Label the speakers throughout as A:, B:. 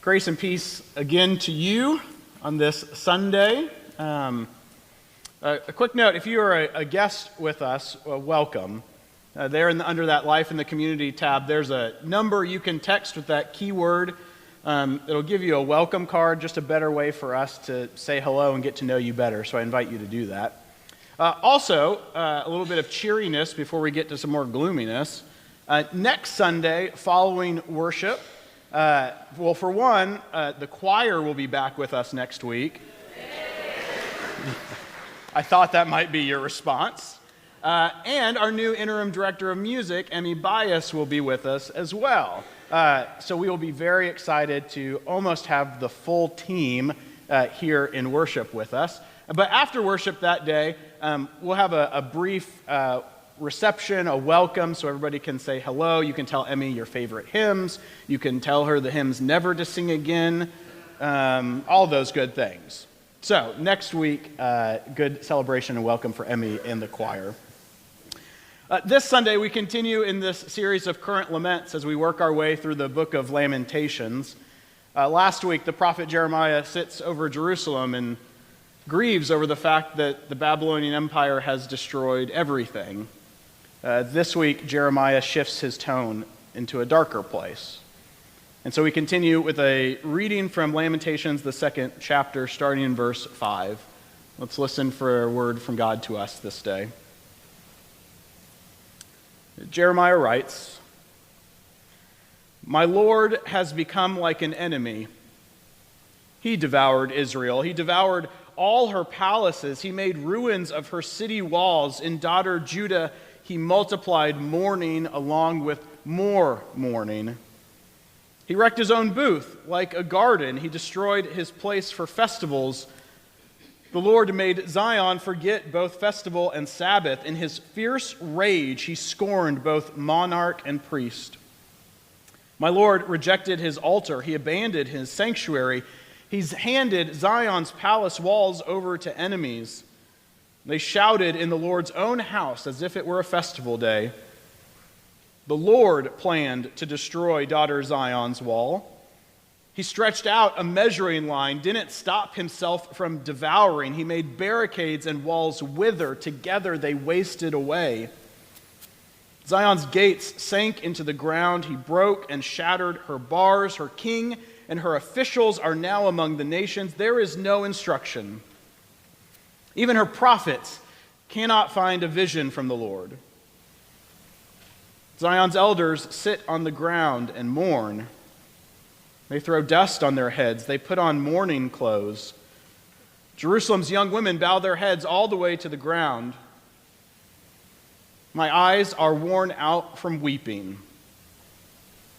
A: Grace and peace again to you on this Sunday. A quick note, if you are a guest with us, welcome. There under that Life in the Community tab, there's a number you can text with that keyword. It'll give you a welcome card, just a better way for us to say hello and get to know you better, so I invite you to do that. Also, a little bit of cheeriness before we get to some more gloominess. Next Sunday, following worship, well, for one, the choir will be back with us next week. I thought that might be your response. And our new interim director of music, Emmy Bias, will be with us as well. So we will be very excited to almost have the full team here in worship with us. But after worship that day, we'll have a brief reception, a welcome, so everybody can say hello. You can tell Emmy your favorite hymns. You can tell her the hymns never to sing again. All those good things. So next week, good celebration and welcome for Emmy and the choir. This Sunday, we continue in this series of current laments as we work our way through the book of Lamentations. Last week, the prophet Jeremiah sits over Jerusalem and grieves over the fact that the Babylonian Empire has destroyed everything. This week, Jeremiah shifts his tone into a darker place. And so we continue with a reading from Lamentations, the second chapter, starting in verse 5. Let's listen for a word from God to us this day. Jeremiah writes, "My Lord has become like an enemy. He devoured Israel. He devoured all her palaces. He made ruins of her city walls. In daughter Judah, he multiplied mourning along with more mourning. He wrecked his own booth like a garden. He destroyed his place for festivals. The Lord made Zion forget both festival and Sabbath. In his fierce rage, he scorned both monarch and priest. My Lord rejected his altar. He abandoned his sanctuary. He's handed Zion's palace walls over to enemies. They shouted in the Lord's own house as if it were a festival day. The Lord planned to destroy daughter Zion's wall. He stretched out a measuring line, didn't stop himself from devouring. He made barricades and walls wither. Together they wasted away. Zion's gates sank into the ground. He broke and shattered her bars. Her king and her officials are now among the nations. There is no instruction. Even her prophets cannot find a vision from the Lord. Zion's elders sit on the ground and mourn. They throw dust on their heads. They put on mourning clothes. Jerusalem's young women bow their heads all the way to the ground. My eyes are worn out from weeping.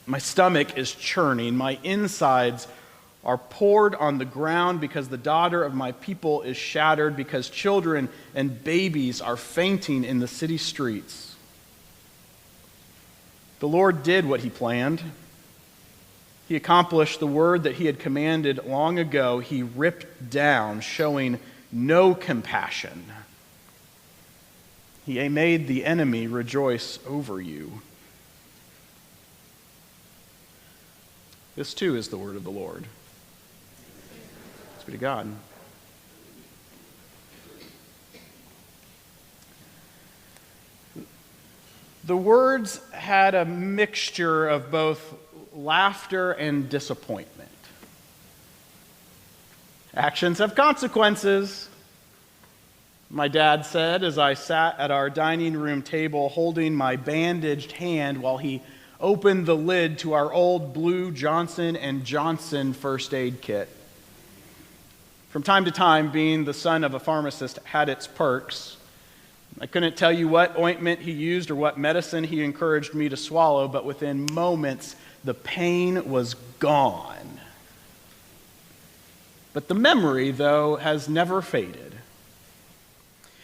A: My stomach is churning. My insides are poured on the ground because the daughter of my people is shattered, because children and babies are fainting in the city streets. The Lord did what he planned. He accomplished the word that he had commanded long ago. He ripped down, showing no compassion. He made the enemy rejoice over you. This too is the word of the Lord. Thanks be to God. The words had a mixture of both laughter and disappointment. Actions have consequences, my dad said as I sat at our dining room table holding my bandaged hand while he opened the lid to our old blue Johnson & Johnson first aid kit. From time to time, being the son of a pharmacist had its perks. I couldn't tell you what ointment he used or what medicine he encouraged me to swallow, but within moments, the pain was gone. But the memory, though, has never faded.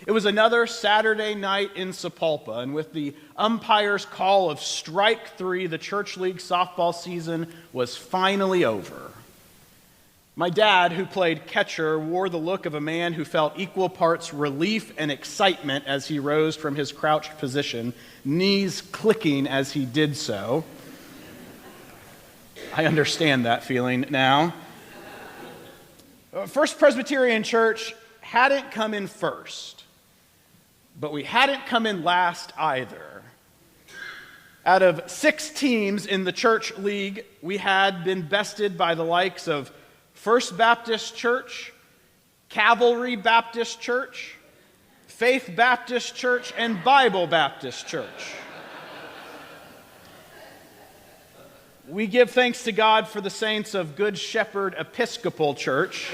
A: It was another Saturday night in Sapulpa, and with the umpire's call of strike three, the church league softball season was finally over. My dad, who played catcher, wore the look of a man who felt equal parts relief and excitement as he rose from his crouched position, knees clicking as he did so. I understand that feeling now. First Presbyterian Church hadn't come in first, but we hadn't come in last either. Out of 6 teams in the church league, we had been bested by the likes of First Baptist Church, Cavalry Baptist Church, Faith Baptist Church, and Bible Baptist Church. We give thanks to God for the saints of Good Shepherd Episcopal Church,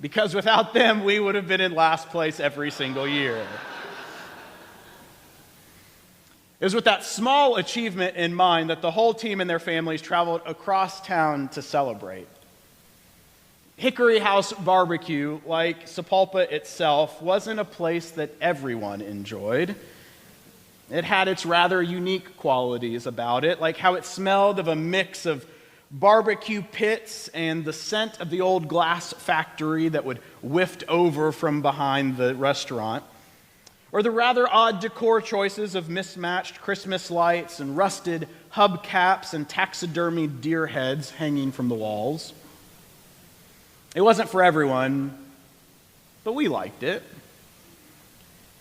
A: because without them, we would have been in last place every single year. It was with that small achievement in mind that the whole team and their families traveled across town to celebrate. Hickory House Barbecue, like Sepulpa itself, wasn't a place that everyone enjoyed. It had its rather unique qualities about it, like how it smelled of a mix of barbecue pits and the scent of the old glass factory that would whiff over from behind the restaurant, or the rather odd decor choices of mismatched Christmas lights and rusted hubcaps and taxidermied deer heads hanging from the walls. It wasn't for everyone, but we liked it.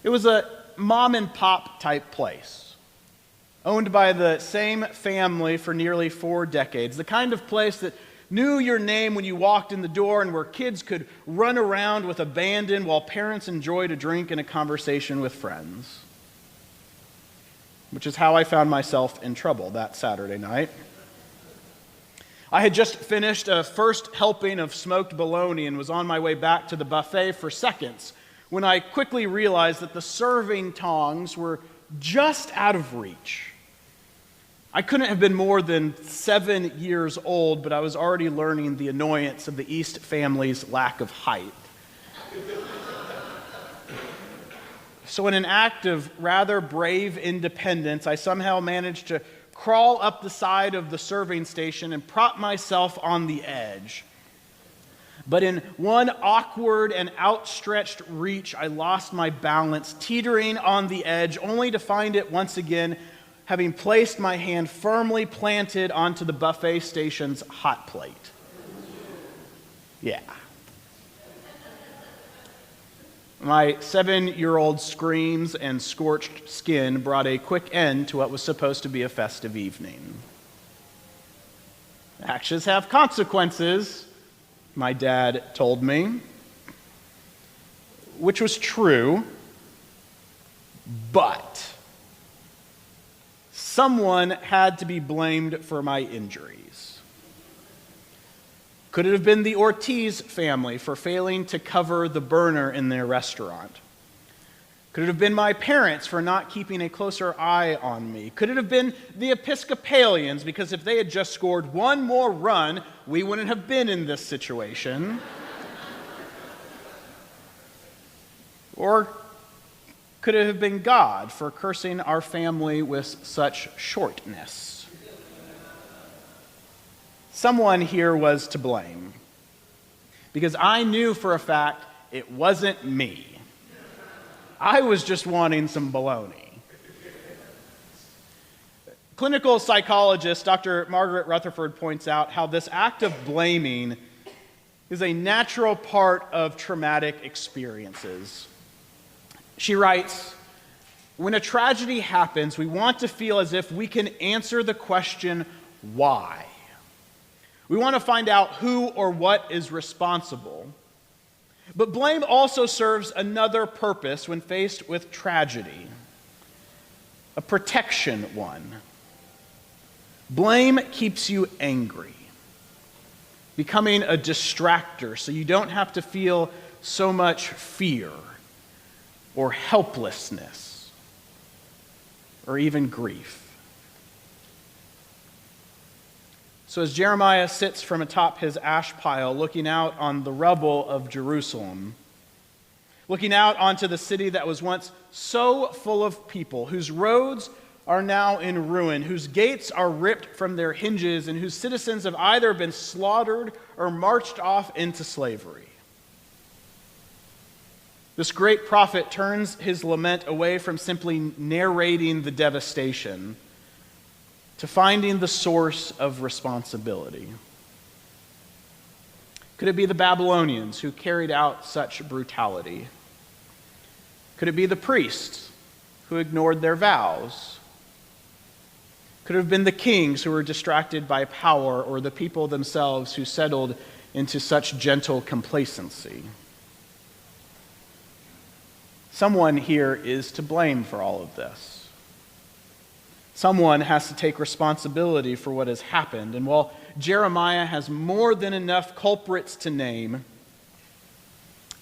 A: It was a mom and pop type place, owned by the same family for nearly 4 decades, the kind of place that knew your name when you walked in the door and where kids could run around with abandon while parents enjoyed a drink and a conversation with friends. Which is how I found myself in trouble that Saturday night. I had just finished a first helping of smoked bologna and was on my way back to the buffet for seconds when I quickly realized that the serving tongs were just out of reach. I couldn't have been more than 7 years old, but I was already learning the annoyance of the East family's lack of height. So in an act of rather brave independence, I somehow managed to crawl up the side of the serving station and prop myself on the edge. But in one awkward and outstretched reach, I lost my balance, teetering on the edge, only to find it once again having placed my hand firmly planted onto the buffet station's hot plate. Yeah. My 7-year-old screams and scorched skin brought a quick end to what was supposed to be a festive evening. Actions have consequences, my dad told me, which was true, but someone had to be blamed for my injuries. Could it have been the Ortiz family for failing to cover the burner in their restaurant? Could it have been my parents for not keeping a closer eye on me? Could it have been the Episcopalians because if they had just scored one more run, we wouldn't have been in this situation? Or could it have been God for cursing our family with such shortness? Someone here was to blame, because I knew for a fact it wasn't me. I was just wanting some bologna. Clinical psychologist Dr. Margaret Rutherford points out how this act of blaming is a natural part of traumatic experiences. She writes, "When a tragedy happens, we want to feel as if we can answer the question, why? We want to find out who or what is responsible. But blame also serves another purpose when faced with tragedy, a protection one. Blame keeps you angry, becoming a distractor so you don't have to feel so much fear or helplessness or even grief." So as Jeremiah sits from atop his ash pile, looking out on the rubble of Jerusalem, looking out onto the city that was once so full of people, whose roads are now in ruin, whose gates are ripped from their hinges, and whose citizens have either been slaughtered or marched off into slavery, this great prophet turns his lament away from simply narrating the devastation to finding the source of responsibility? Could it be the Babylonians who carried out such brutality? Could it be the priests who ignored their vows? Could it have been the kings who were distracted by power, or the people themselves who settled into such gentle complacency? Someone here is to blame for all of this. Someone has to take responsibility for what has happened. And while Jeremiah has more than enough culprits to name,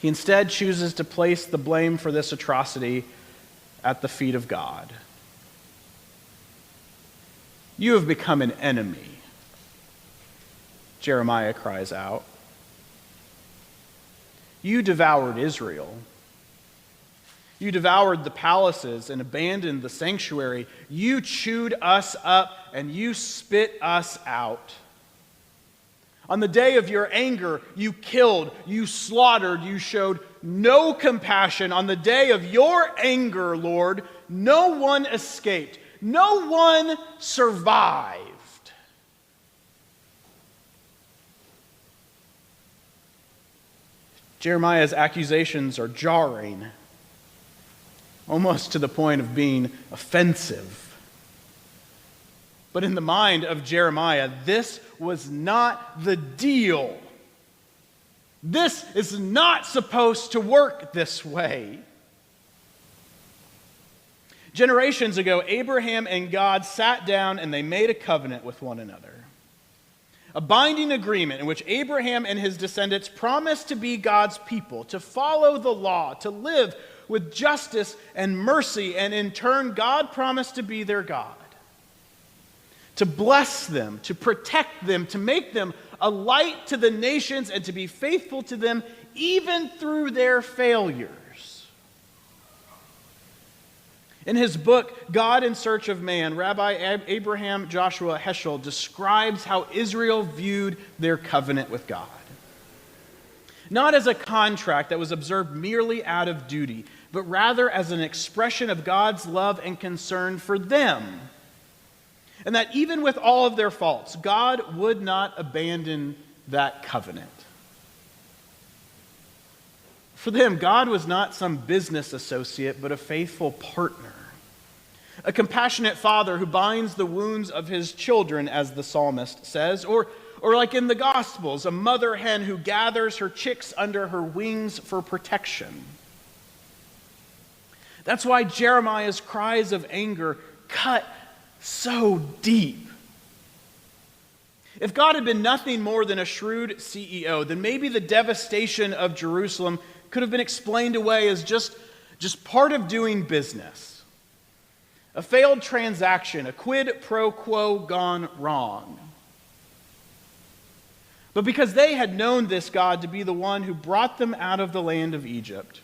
A: he instead chooses to place the blame for this atrocity at the feet of God. You have become an enemy, Jeremiah cries out. You devoured Israel. You devoured the palaces and abandoned the sanctuary. You chewed us up and you spit us out. On the day of your anger, you killed, you slaughtered, you showed no compassion. On the day of your anger, Lord, no one escaped. No one survived. Jeremiah's accusations are jarring, almost to the point of being offensive. But in the mind of Jeremiah, this was not the deal. This is not supposed to work this way. Generations ago, Abraham and God sat down and they made a covenant with one another. A binding agreement in which Abraham and his descendants promised to be God's people, to follow the law, to live with justice and mercy, and in turn, God promised to be their God, to bless them, to protect them, to make them a light to the nations, and to be faithful to them even through their failures. In his book, God in Search of Man, Rabbi Abraham Joshua Heschel describes how Israel viewed their covenant with God. Not as a contract that was observed merely out of duty, but rather as an expression of God's love and concern for them. And that even with all of their faults, God would not abandon that covenant. For them, God was not some business associate, but a faithful partner. A compassionate father who binds the wounds of his children, as the psalmist says, or like in the Gospels, a mother hen who gathers her chicks under her wings for protection. That's why Jeremiah's cries of anger cut so deep. If God had been nothing more than a shrewd CEO, then maybe the devastation of Jerusalem could have been explained away as just part of doing business. A failed transaction, a quid pro quo gone wrong. But because they had known this God to be the one who brought them out of the land of Egypt,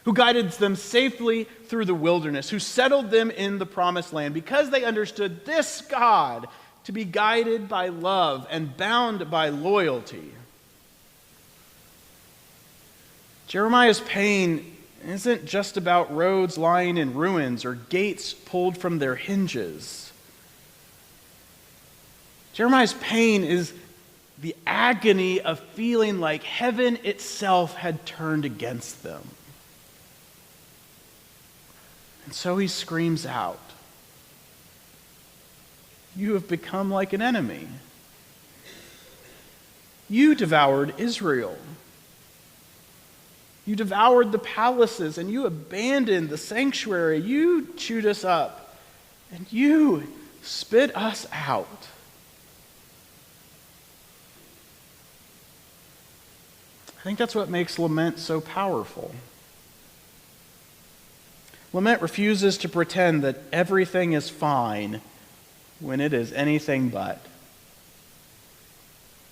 A: who guided them safely through the wilderness, who settled them in the promised land, because they understood this God to be guided by love and bound by loyalty, Jeremiah's pain isn't just about roads lying in ruins or gates pulled from their hinges. Jeremiah's pain is the agony of feeling like heaven itself had turned against them. And so he screams out, "You have become like an enemy. You devoured Israel. You devoured the palaces, and you abandoned the sanctuary. You chewed us up, and you spit us out." I think that's what makes lament so powerful. Lament refuses to pretend that everything is fine when it is anything but.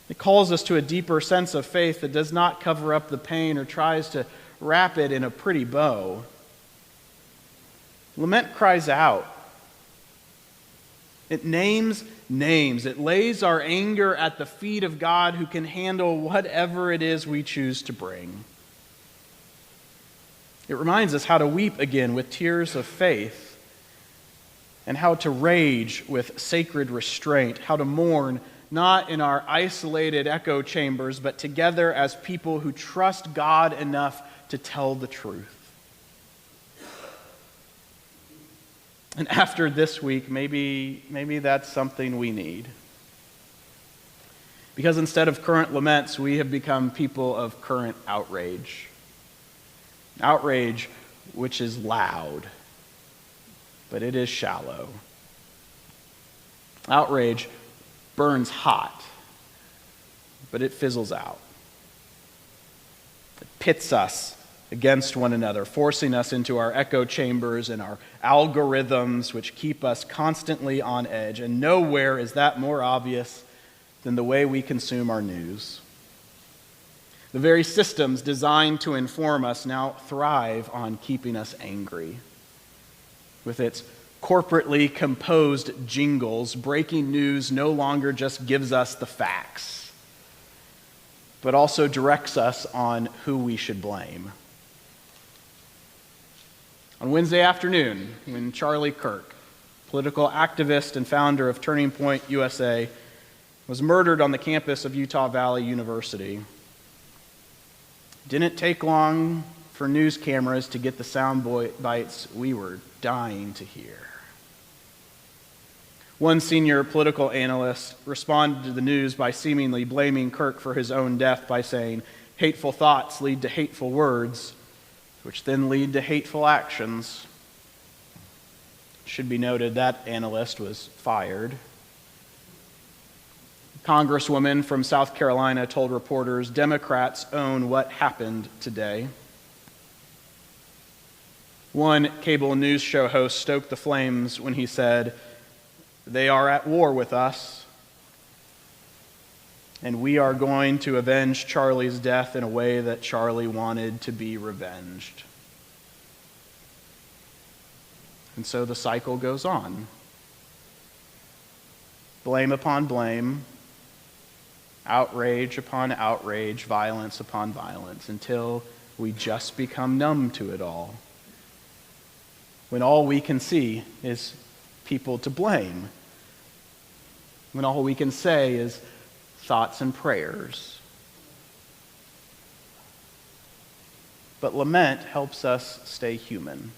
A: It calls us to a deeper sense of faith that does not cover up the pain or tries to wrap it in a pretty bow. Lament cries out. It names names. It lays our anger at the feet of God, who can handle whatever it is we choose to bring. It reminds us how to weep again with tears of faith, and how to rage with sacred restraint, how to mourn not in our isolated echo chambers, but together as people who trust God enough to tell the truth. And after this week, maybe that's something we need. Because instead of current laments, we have become people of current outrage. Outrage which is loud, but it is shallow. Outrage burns hot, but it fizzles out. It pits us against one another, forcing us into our echo chambers and our algorithms, which keep us constantly on edge. And nowhere is that more obvious than the way we consume our news. The very systems designed to inform us now thrive on keeping us angry. With its corporately composed jingles, breaking news no longer just gives us the facts, but also directs us on who we should blame. On Wednesday afternoon, when Charlie Kirk, political activist and founder of Turning Point USA, was murdered on the campus of Utah Valley University, it didn't take long for news cameras to get the sound bites we were dying to hear. One senior political analyst responded to the news by seemingly blaming Kirk for his own death by saying, "Hateful thoughts lead to hateful words, which then lead to hateful actions." It should be noted that analyst was fired. A congresswoman from South Carolina told reporters, "Democrats own what happened today." One cable news show host stoked the flames when he said, "They are at war with us, and we are going to avenge Charlie's death in a way that Charlie wanted to be revenged." And so the cycle goes on. Blame upon blame, outrage upon outrage, violence upon violence, until we just become numb to it all. When all we can see is people to blame. When all we can say is thoughts and prayers. But lament helps us stay human.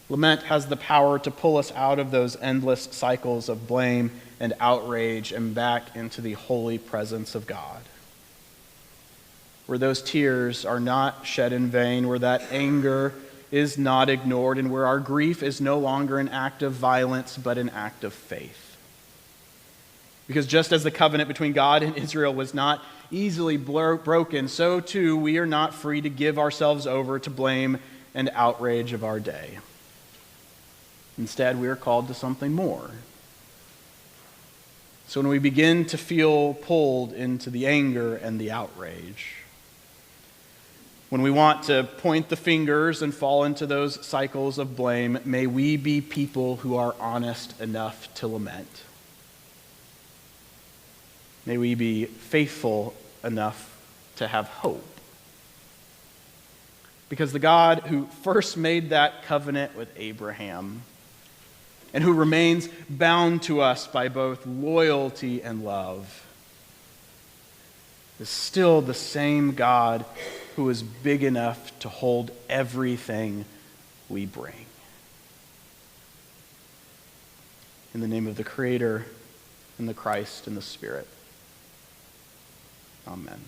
A: Lament has the power to pull us out of those endless cycles of blame and outrage and back into the holy presence of God, where those tears are not shed in vain, where that anger is not ignored, and where our grief is no longer an act of violence but an act of faith. Because just as the covenant between God and Israel was not easily broken, so too we are not free to give ourselves over to blame and outrage of our day. Instead, we are called to something more. So when we begin to feel pulled into the anger and the outrage, when we want to point the fingers and fall into those cycles of blame, may we be people who are honest enough to lament. May we be faithful enough to have hope. Because the God who first made that covenant with Abraham, and who remains bound to us by both loyalty and love, is still the same God who is big enough to hold everything we bring. In the name of the Creator, and the Christ, and the Spirit. Amen.